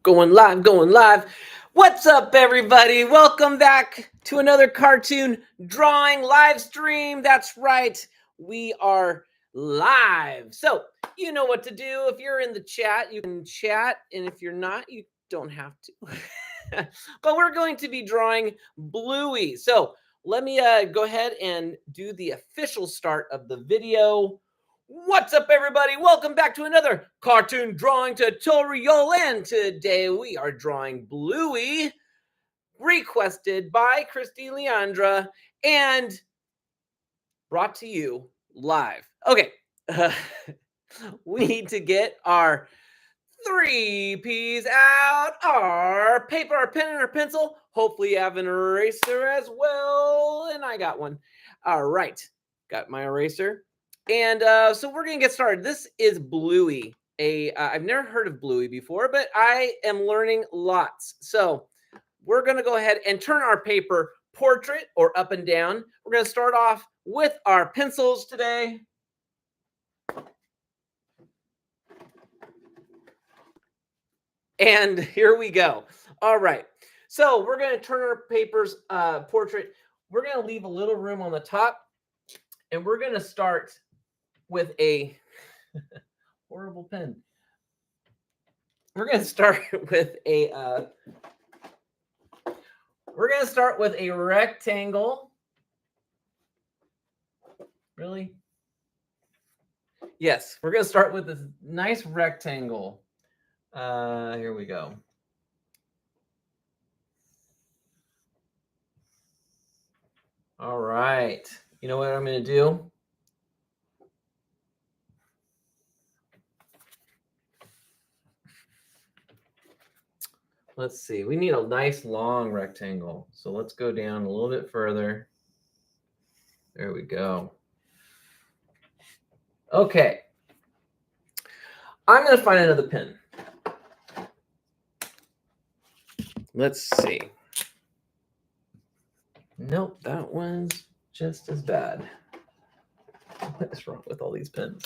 Going live, going live. What's up, everybody? Welcome back to another cartoon drawing live stream. That's right, we are live. So, you know what to do. If you're in the chat, you can chat, and if you're not, you don't have to. But we're going to be drawing Bluey. So, let me go ahead and do the official start of the video. What's up, everybody? Welcome back to another cartoon drawing tutorial, and today we are drawing Bluey, requested by Christy Leandra and brought to you live. Okay, we need to get our 3Ps out, our paper, our pen, and our pencil. Hopefully you have an eraser as well, and I got one. All right, got my eraser. And so we're going to get started. This is Bluey. I've never heard of Bluey before, but I am learning lots. So we're going to go ahead and turn our paper portrait or up and down. We're going to start off with our pencils today. And here we go. All right. So we're going to turn our paper's portrait. We're going to leave a little room on the top. And we're going to start with a horrible pen. We're going to start with a rectangle. Really? Yes, we're going to start with this nice rectangle. Here we go. All right. You know what I'm going to do? Let's see. We need a nice long rectangle. So let's go down a little bit further. There we go. Okay. I'm going to find another pen. Let's see. Nope, that one's just as bad. What is wrong with all these pens?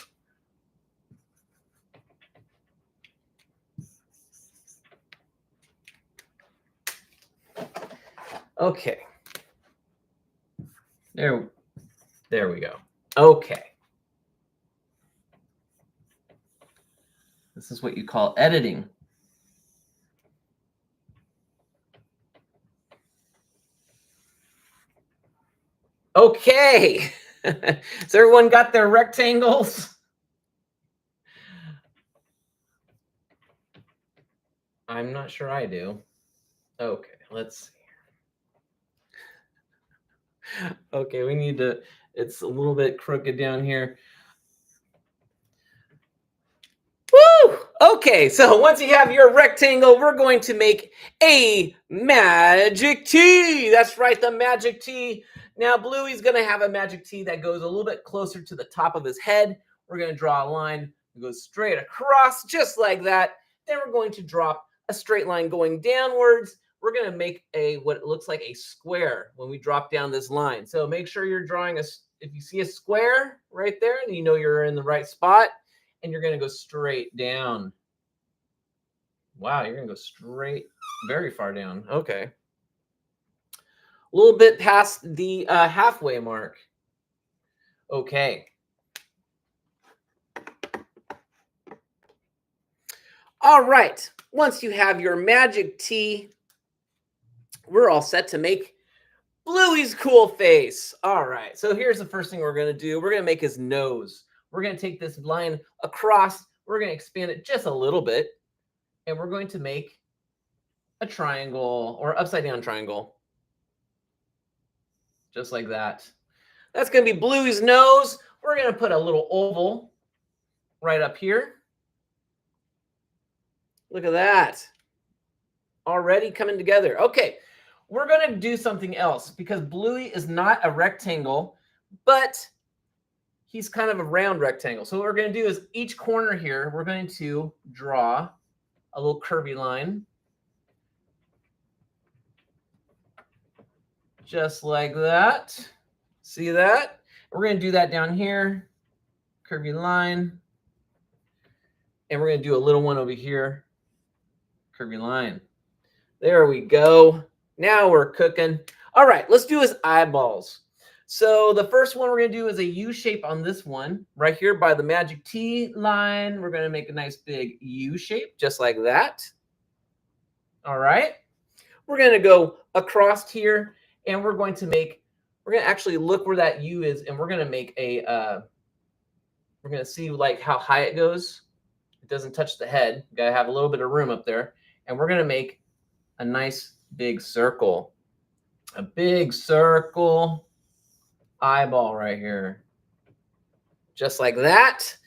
Okay. There we go. Okay. This is what you call editing. Okay. Has everyone got their rectangles? I'm not sure I do. Okay, let's see. Okay, we need to, it's a little bit crooked down here. Woo! Okay, so once you have your rectangle, we're going to make a magic T. That's right, the magic T. Now, Bluey's going to have a magic T that goes a little bit closer to the top of his head. We're going to draw a line that goes straight across, just like that. Then we're going to drop a straight line going downwards. We're going to make what looks like a square when we drop down this line. So make sure you're drawing if you see a square right there, and you know you're in the right spot, and you're going to go straight down. Wow, you're going to go straight, very far down. Okay. A little bit past the halfway mark. Okay. All right. Once you have your magic T, we're all set to make Bluey's cool face. All right. So here's the first thing we're going to do. We're going to make his nose. We're going to take this line across. We're going to expand it just a little bit. And we're going to make a triangle or upside down triangle. Just like that. That's going to be Bluey's nose. We're going to put a little oval right up here. Look at that. Already coming together. Okay. We're going to do something else because Bluey is not a rectangle, but he's kind of a round rectangle. So what we're going to do is each corner here, we're going to draw a little curvy line. Just like that. See that? We're going to do that down here. Curvy line. And we're going to do a little one over here. Curvy line. There we go. Now we're cooking. All right, let's do his eyeballs. So the first one we're going to do is a U shape on this one. Right here by the magic T line, we're going to make a nice big U shape, just like that. All right. We're going to go across here, and we're going to actually look where that U is, and we're going to make a, we're going to see like how high it goes. It doesn't touch the head. You got to have a little bit of room up there. And we're going to make a nice big circle. A big circle eyeball right here. Just like that.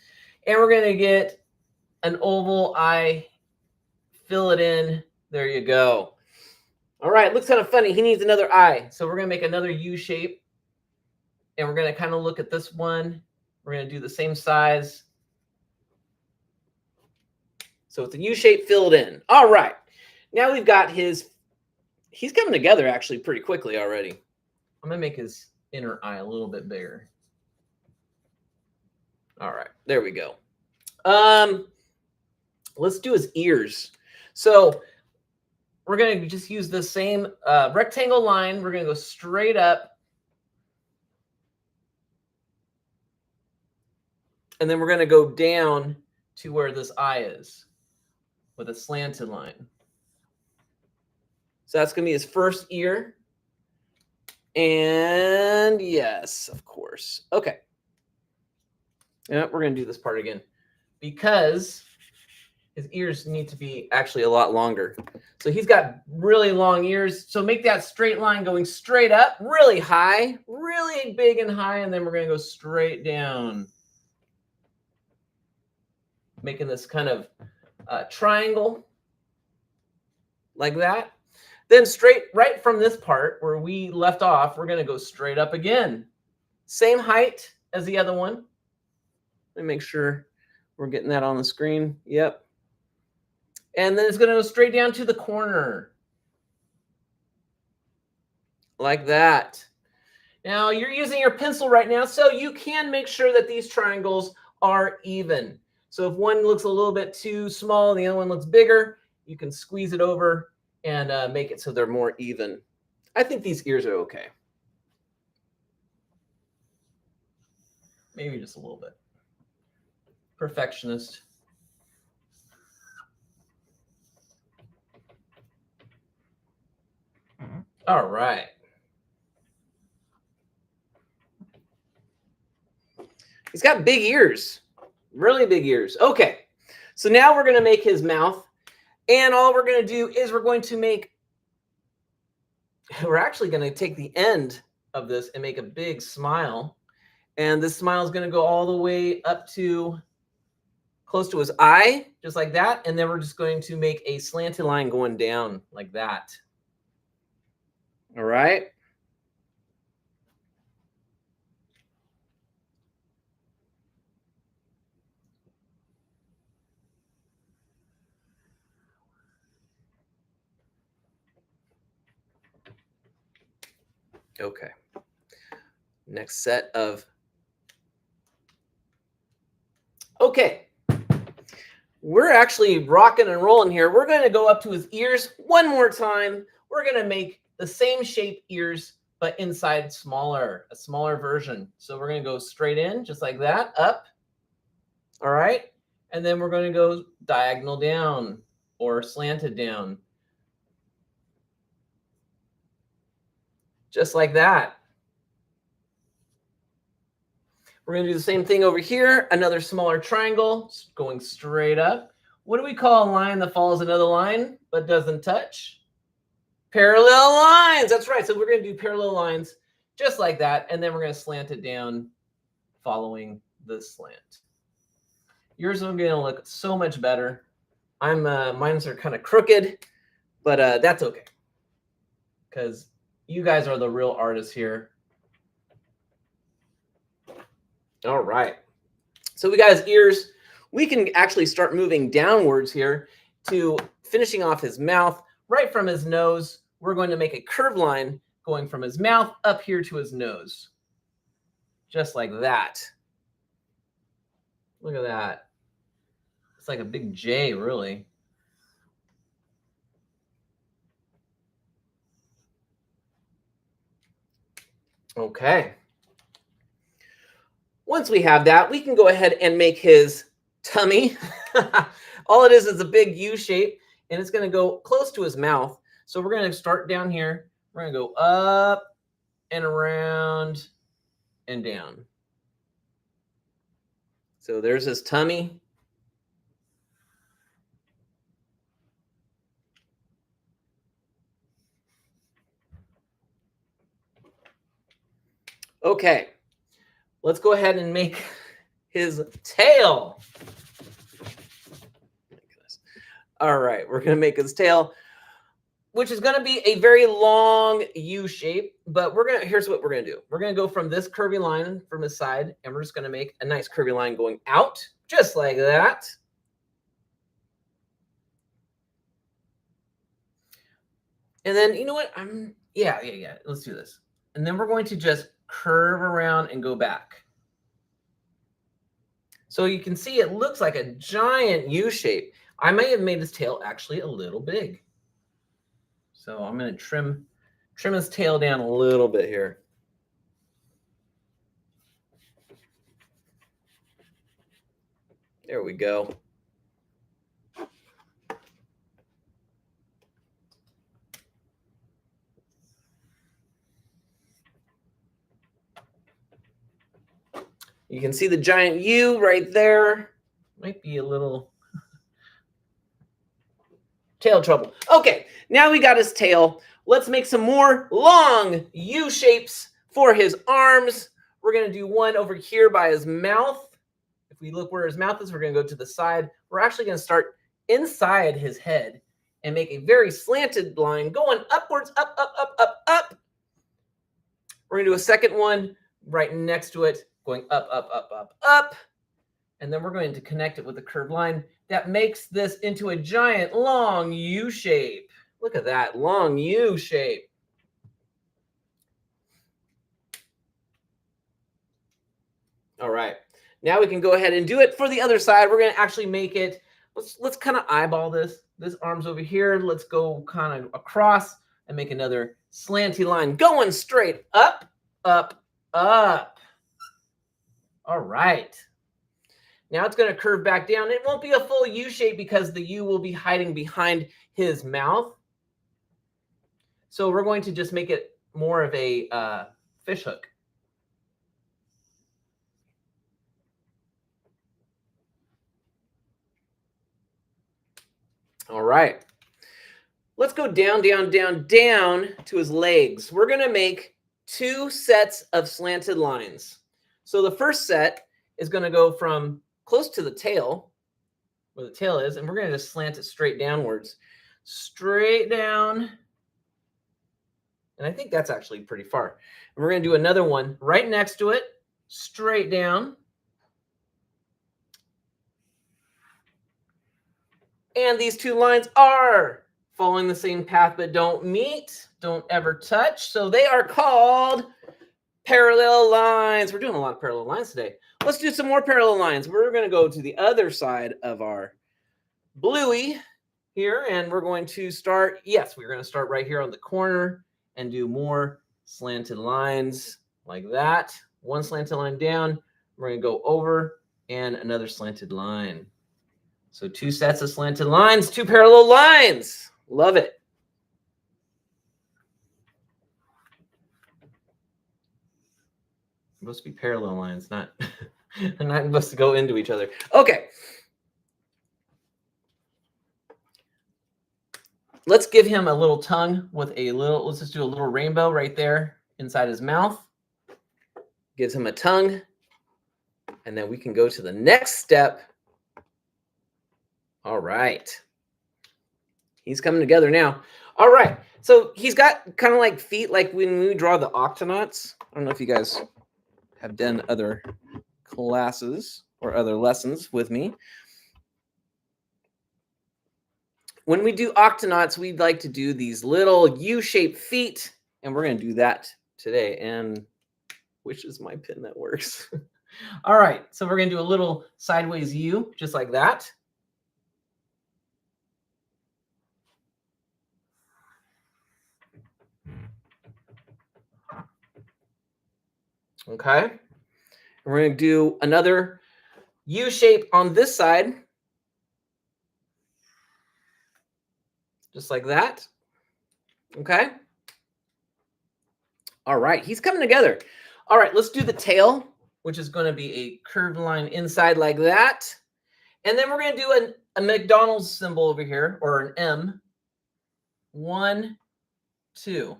And we're going to get an oval eye, fill it in. There you go. All right, looks kind of funny. He needs another eye. So we're going to make another U shape. And we're going to kind of look at this one. We're going to do the same size. So it's a U shape filled in. All right. Now we've got he's coming together actually pretty quickly already. I'm going to make his inner eye a little bit bigger. All right, there we go. Let's do his ears. So we're going to just use the same rectangle line. We're going to go straight up. And then we're going to go down to where this eye is with a slanted line. So that's going to be his first ear. And yes, of course. Okay. Yeah, we're going to do this part again because his ears need to be actually a lot longer. So he's got really long ears. So make that straight line going straight up, really high, really big and high. And then we're going to go straight down, making this kind of triangle like that. Then straight right from this part where we left off, we're going to go straight up again. Same height as the other one. Let me make sure we're getting that on the screen. Yep. And then it's going to go straight down to the corner. Like that. Now you're using your pencil right now, so you can make sure that these triangles are even. So if one looks a little bit too small and the other one looks bigger, you can squeeze it over and make it so they're more even. I think these ears are okay. Maybe just a little bit. Perfectionist. All right. He's got big ears, really big ears. Okay, so now we're going to make his mouth. And all we're going to do is we're actually going to take the end of this and make a big smile. And this smile is going to go all the way up to close to his eye, just like that. And then we're just going to make a slanted line going down like that. All right. Okay. Next set of. Okay. We're actually rocking and rolling here. We're going to go up to his ears one more time. We're going to make the same shape ears, but inside smaller, a smaller version. So we're going to go straight in just like that, up. All right. And then we're going to go diagonal down or slanted down. Just like that. We're going to do the same thing over here. Another smaller triangle going straight up. What do we call a line that follows another line but doesn't touch? Parallel lines. That's right. So we're going to do parallel lines just like that. And then we're going to slant it down following the slant. Yours are going to look so much better. Mine's are kind of crooked, but that's okay. Because you guys are the real artists here. All right. So we got his ears. We can actually start moving downwards here to finishing off his mouth. Right from his nose, we're going to make a curved line going from his mouth up here to his nose. Just like that. Look at that. It's like a big J, really. Okay. Once we have that, we can go ahead and make his tummy. All it is a big U shape, and it's going to go close to his mouth. So we're going to start down here. We're going to go up and around and down. So there's his tummy. Okay, let's go ahead and make his tail. All right, we're going to make his tail, which is going to be a very long U shape, but here's what we're going to do. We're going to go from this curvy line from his side, and we're just going to make a nice curvy line going out, just like that. And then, you know what? Yeah. Let's do this. And then we're going to just curve around and go back. So you can see it looks like a giant U shape. I may have made his tail actually a little big. So I'm going to trim his tail down a little bit here. There we go. You can see the giant U right there. Might be a little tail trouble. Okay, now we got his tail. Let's make some more long U shapes for his arms. We're going to do one over here by his mouth. If we look where his mouth is, we're going to go to the side. We're actually going to start inside his head and make a very slanted line going upwards, up, up, up, up, up. We're going to do a second one right next to it, going up, up, up, up, up. And then we're going to connect it with a curved line that makes this into a giant long U shape. Look at that long U shape. All right. Now we can go ahead and do it for the other side. We're going to actually make it. Let's kind of eyeball this. This arm's over here. Let's go kind of across and make another slanty line going straight up, up, up. All right. Now it's going to curve back down. It won't be a full U shape because the U will be hiding behind his mouth. So we're going to just make it more of a fish hook. All right. Let's go down, down, down, down to his legs. We're going to make 2 sets of slanted lines. So the first set is going to go from close to the tail, where the tail is, and we're going to just slant it straight downwards. Straight down. And I think that's actually pretty far. And we're going to do another one right next to it, straight down. And these 2 lines are following the same path but don't meet, don't ever touch. So they are called parallel lines. We're doing a lot of parallel lines today. Let's do some more parallel lines. We're going to go to the other side of our Bluey here, and we're going to start, yes, we're going to start right here on the corner and do more slanted lines like that. One slanted line down. We're going to go over and another slanted line. So 2 sets of slanted lines, 2 parallel lines. Love it. Supposed to be parallel lines, not they're not supposed to go into each other. Okay. Let's give him a little tongue with let's just do a little rainbow right there inside his mouth. Gives him a tongue. And then we can go to the next step. All right. He's coming together now. All right. So he's got kind of like feet like when we draw the octonauts. I don't know if you guys have done other classes or other lessons with me. When we do octonauts, we'd like to do these little U-shaped feet, and we're going to do that today. And which is my pin that works. All right, so we're going to do a little sideways U, just like that. Okay. And we're going to do another U shape on this side. Just like that. Okay. All right. He's coming together. All right. Let's do the tail, which is going to be a curved line inside like that. And then we're going to do a McDonald's symbol over here, or an M. 1, 2.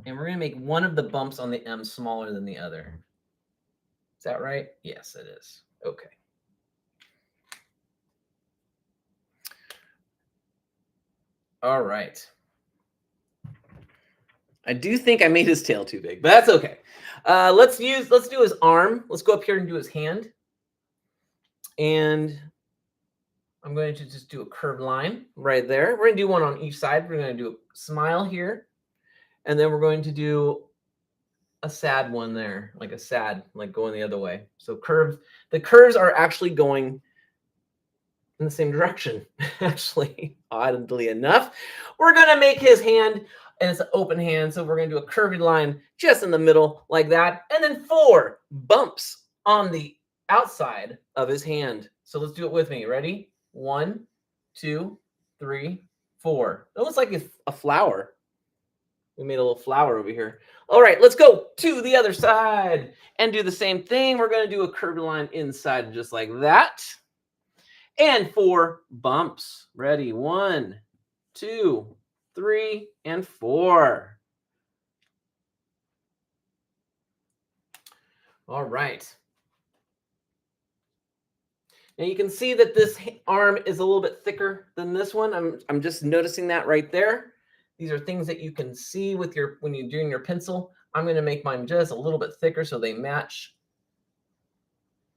And we're going to make one of the bumps on the M smaller than the other. Is that right? Yes, it is. Okay. All right. I do think I made his tail too big, but that's okay. Let's do his arm. Let's go up here and do his hand. And I'm going to just do a curved line right there. We're going to do one on each side. We're going to do a smile here. And then we're going to do a sad one there, like a sad, like going the other way. So the curves are actually going in the same direction, actually, oddly enough. We're going to make his hand, and it's an open hand, so we're going to do a curvy line just in the middle like that, and then 4 bumps on the outside of his hand. So let's do it with me. Ready? 1, 2, 3, 4. It looks like a flower. We made a little flower over here. All right, let's go to the other side and do the same thing. We're going to do a curved line inside just like that. And 4 bumps. Ready? 1, 2, 3, and 4. All right. Now you can see that this arm is a little bit thicker than this one. I'm just noticing that right there. These are things that you can see with when you're doing your pencil. I'm going to make mine just a little bit thicker so they match.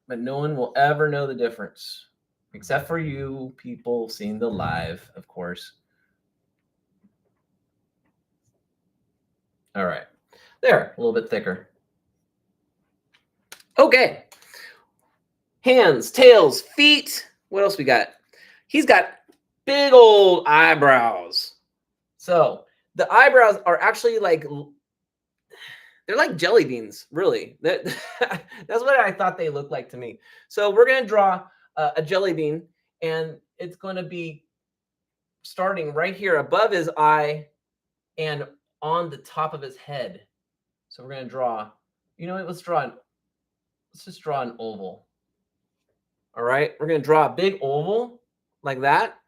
But no one will ever know the difference, except for you people seeing the live, of course. All right. There, a little bit thicker. Okay. Hands, tails, feet. What else we got? He's got big old eyebrows. So the eyebrows are actually they're like jelly beans, really. That's what I thought they looked like to me. So we're going to draw a jelly bean, and it's going to be starting right here above his eye and on the top of his head. So we're going to draw, let's just draw an oval. All right, we're going to draw a big oval like that.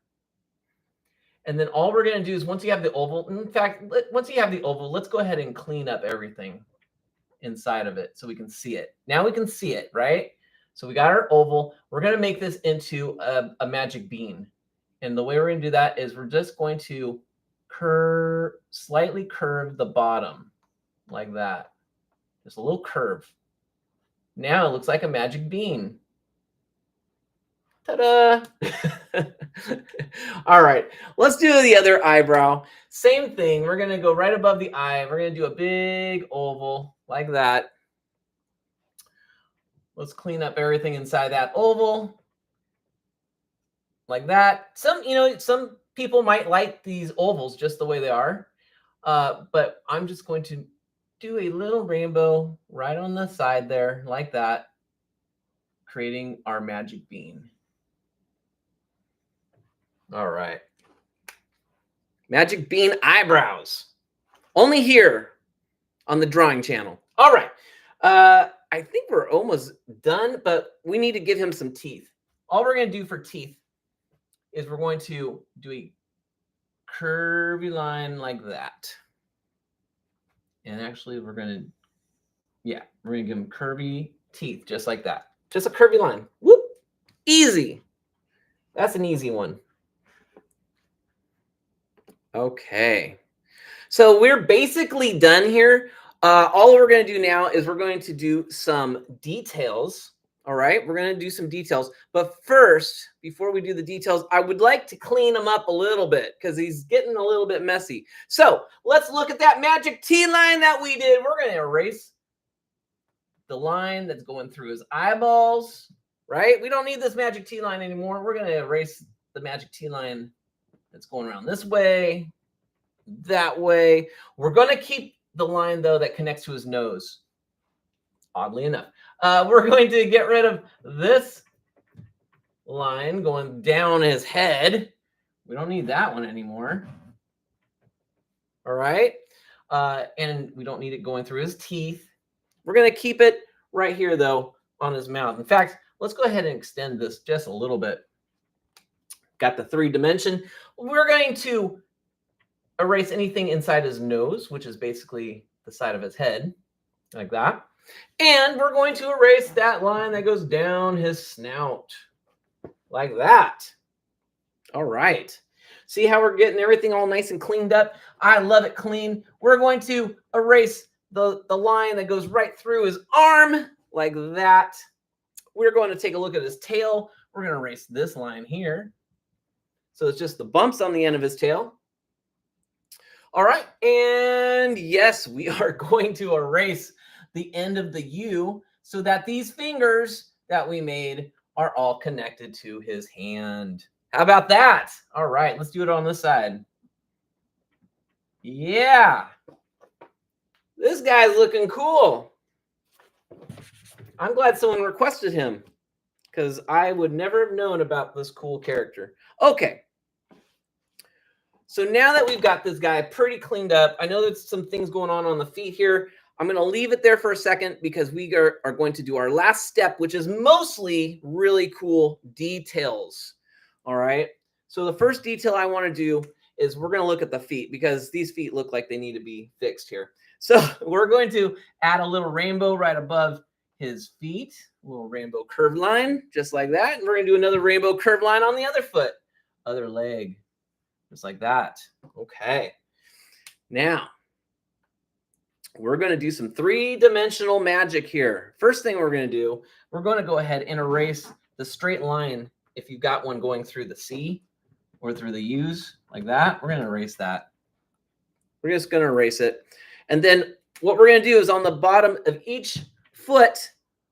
And then all we're going to do is once you have the oval, in fact, once you have the oval, let's go ahead and clean up everything inside of it so we can see it. Now we can see it, right? So we got our oval. We're going to make this into a magic bean. And the way we're going to do that is we're just going to slightly curve the bottom like that. Just a little curve. Now it looks like a magic bean. Ta-da! All right, let's do the other eyebrow. Same thing. We're going to go right above the eye. We're going to do a big oval like that. Let's clean up everything inside that oval like that. Some people might like these ovals just the way they are, but I'm just going to do a little rainbow right on the side there like that, creating our magic bean. All right. Magic bean eyebrows. Only here on the drawing channel. All right. I think we're almost done, but we need to give him some teeth. All we're going to do for teeth is we're going to do a curvy line like that. And actually, we're going to give him curvy teeth just like that. Just a curvy line. Whoop. Easy. That's an easy one. Okay, so we're basically done here. All we're going to do now is we're going to do some details. All right, we're going to do some details. But first, before we do the details, I would like to clean him up a little bit because he's getting a little bit messy. So let's look at that magic T-line that we did. We're going to erase the line that's going through his eyeballs, right? We don't need this magic T-line anymore. We're going to erase the magic T-line that's going around this way, that way. We're going to keep the line, though, that connects to his nose. Oddly enough, we're going to get rid of this line going down his head. We don't need that one anymore. All right. And we don't need it going through his teeth. We're going to keep it right here, though, on his mouth. In fact, let's go ahead and extend this just a little bit. Got the 3-dimension. We're going to erase anything inside his nose, which is basically the side of his head, like that. And we're going to erase that line that goes down his snout, like that. All right. See how we're getting everything all nice and cleaned up? I love it clean. We're going to erase the line that goes right through his arm, like that. We're going to take a look at his tail. We're going to erase this line here. So it's just the bumps on the end of his tail. All right. And yes, we are going to erase the end of the U so that these fingers that we made are all connected to his hand. How about that? All right, let's do it on this side. Yeah. This guy's looking cool. I'm glad someone requested him because I would never have known about this cool character. Okay. So now that we've got this guy pretty cleaned up, I know there's some things going on the feet here. I'm going to leave it there for a second because we are going to do our last step, which is mostly really cool details. All right. So the first detail I want to do is we're going to look at the feet because these feet look like they need to be fixed here. So we're going to add a little rainbow right above his feet, a little rainbow curved line, just like that. And we're going to do another rainbow curved line on the other foot, other leg, just like that. Okay. Now, we're going to do some 3-dimensional magic here. First thing we're going to do, we're going to go ahead and erase the straight line. If you've got one going through the C or through the U's like that, we're going to erase that. We're just going to erase it. And then what we're going to do is on the bottom of each foot,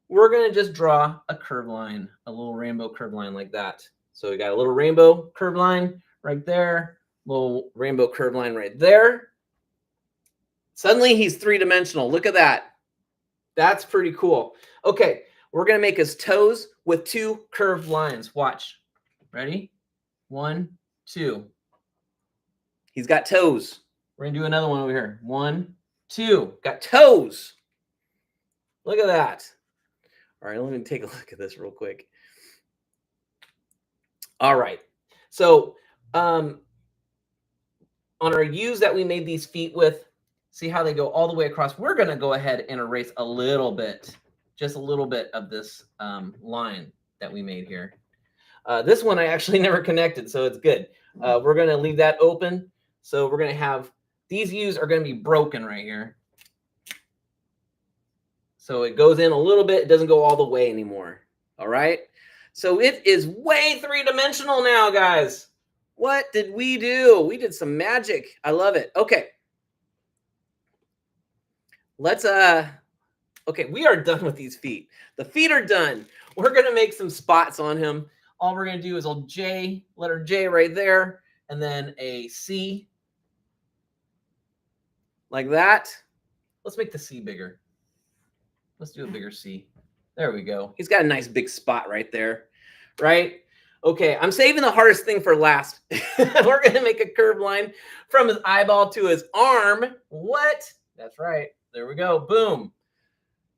we're going to just draw a curved line, a little rainbow curved line like that. So we got a little rainbow curved line right there, little rainbow curved line right there. Suddenly he's 3-dimensional. Look at that. That's pretty cool. Okay, we're going to make his toes with 2 curved lines. Watch. Ready? 1, 2. He's got toes. We're going to do another one over here. 1, 2. Got toes. Look at that. All right, let me take a look at this real quick. All right. So on our U's that we made these feet with, see how they go all the way across. We're going to go ahead and erase a little bit, just a little bit of this line that we made here. This one I actually never connected, so it's good. We're going to leave that open. So we're going to have, these U's are going to be broken right here. So it goes in a little bit. It doesn't go all the way anymore. All right. So it is way 3-dimensional now, guys. What did we do? We did some magic. I love it. Okay. Let's, okay, we are done with these feet. The feet are done. We're going to make some spots on him. All we're going to do is a J, letter J right there, and then a C like that. Let's make the C bigger. Let's do a bigger C. There we go. He's got a nice big spot right there, right? Okay, I'm saving the hardest thing for last. We're going to make a curved line from his eyeball to his arm. What? That's right. There we go. Boom.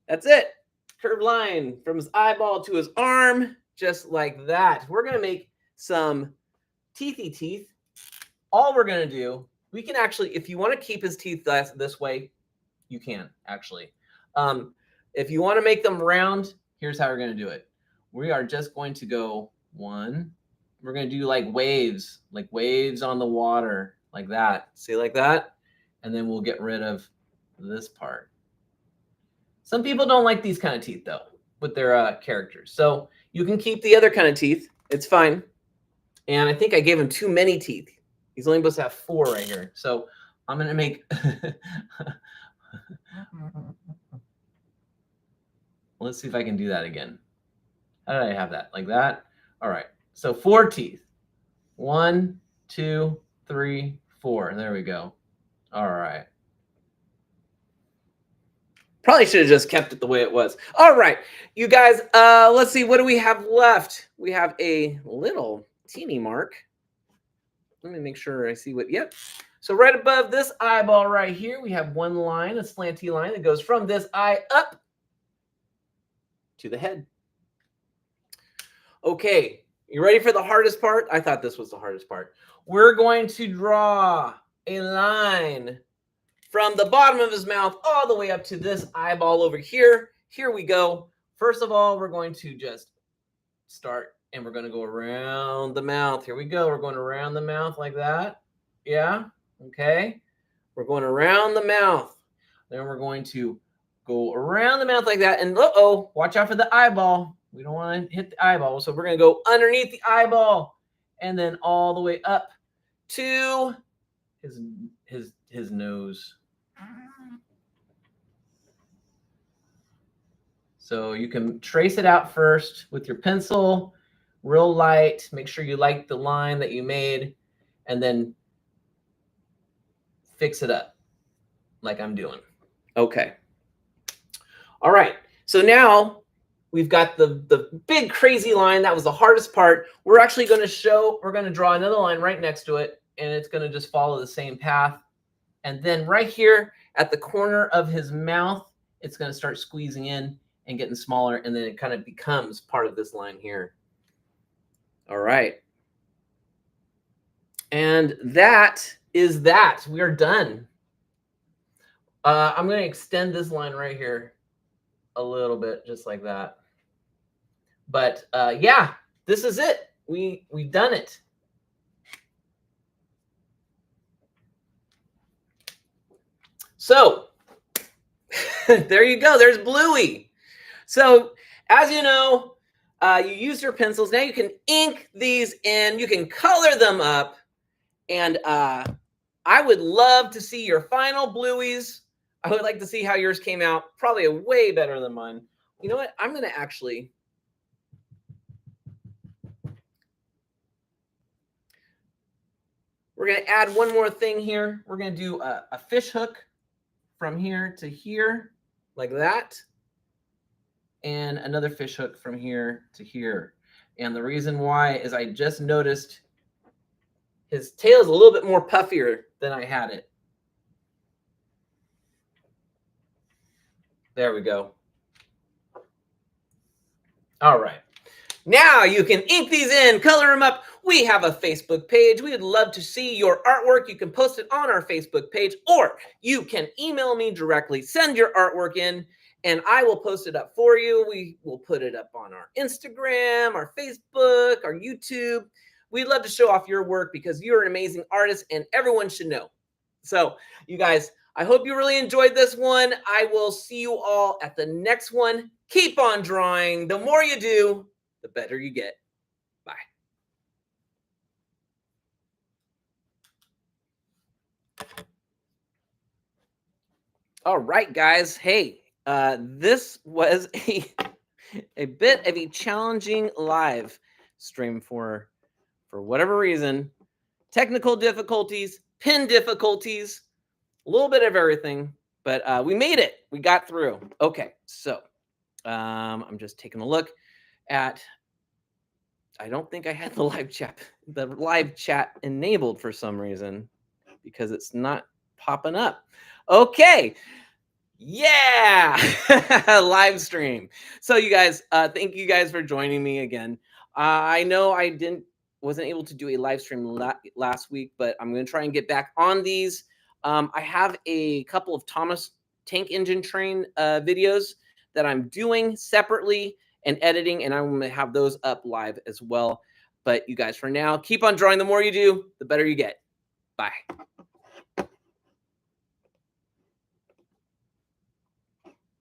That's it. Curved line from his eyeball to his arm, just like that. We're going to make some teethy teeth. All we're going to do, we can actually, if you want to keep his teeth this way, you can actually. If you want to make them round, here's how we're going to do it. We are just going to go 1. We're going to do like waves on the water, like that. See, like that? And then we'll get rid of this part. Some people don't like these kind of teeth, though, with their characters. So you can keep the other kind of teeth. It's fine. And I think I gave him too many teeth. He's only supposed to have 4 right here. So I'm going to make... Let's see if I can do that again. How did I have that? Like that? All right. So 4 teeth. 1, 2, 3, 4. There we go. All right. Probably should have just kept it the way it was. All right, you guys, let's see. What do we have left? We have a little teeny mark. Let me make sure I see what, yep. So right above this eyeball right here, we have one line, a slanty line that goes from this eye up to the head. Okay, you ready for the hardest part? I thought this was the hardest part. We're going to draw a line from the bottom of his mouth all the way up to this eyeball over here. Here we go. First of all, we're going to just start and we're going to go around the mouth. Here we go. We're going around the mouth like that. Yeah. Okay. We're going around the mouth. Then we're going to go around the mouth like that. And uh-oh, watch out for the eyeball. We don't want to hit the eyeball. So we're going to go underneath the eyeball and then all the way up to his nose. So you can trace it out first with your pencil, real light. Make sure you like the line that you made, and then fix it up like I'm doing. Okay. All right. So now we've got the big crazy line. That was the hardest part. We're actually going to draw another line right next to it, and it's going to just follow the same path. And then right here at the corner of his mouth, it's going to start squeezing in and getting smaller, and then it kind of becomes part of this line here. All right. And that is that. We are done. I'm going to extend this line right here a little bit, just like that. But yeah, this is it. We've done it. So there you go. There's Bluey. So as you know, you use your pencils. Now you can ink these in. You can color them up. And I would love to see your final Blueys. I would like to see how yours came out. Probably way better than mine. You know what? I'm going to actually... We're going to add one more thing here. We're going to do a fish hook from here to here, like that. And another fish hook from here to here. And the reason why is I just noticed his tail is a little bit more puffier than I had it. There we go. All right. Now you can ink these in, color them up. We have a Facebook page. We would love to see your artwork. You can post it on our Facebook page, or you can email me directly. Send your artwork in, and I will post it up for you. We will put it up on our Instagram, our Facebook, our YouTube. We'd love to show off your work because you're an amazing artist and everyone should know. So you guys, I hope you really enjoyed this one. I will see you all at the next one. Keep on drawing. The more you do, the better you get. Bye. All right, guys. Hey, this was a bit of a challenging live stream for whatever reason. Technical difficulties, pin difficulties, a little bit of everything, but we made it. We got through. Okay, so I'm just taking a look at. I don't think I had the live chat enabled for some reason because it's not popping up. Okay. Yeah. Live stream. So you guys, thank you guys for joining me again. I know I wasn't able to do a live stream last week, but I'm going to try and get back on these. I have a couple of Thomas Tank Engine Train videos that I'm doing separately and editing, and I'm going to have those up live as well. But you guys, for now, keep on drawing. The more you do, the better you get. Bye.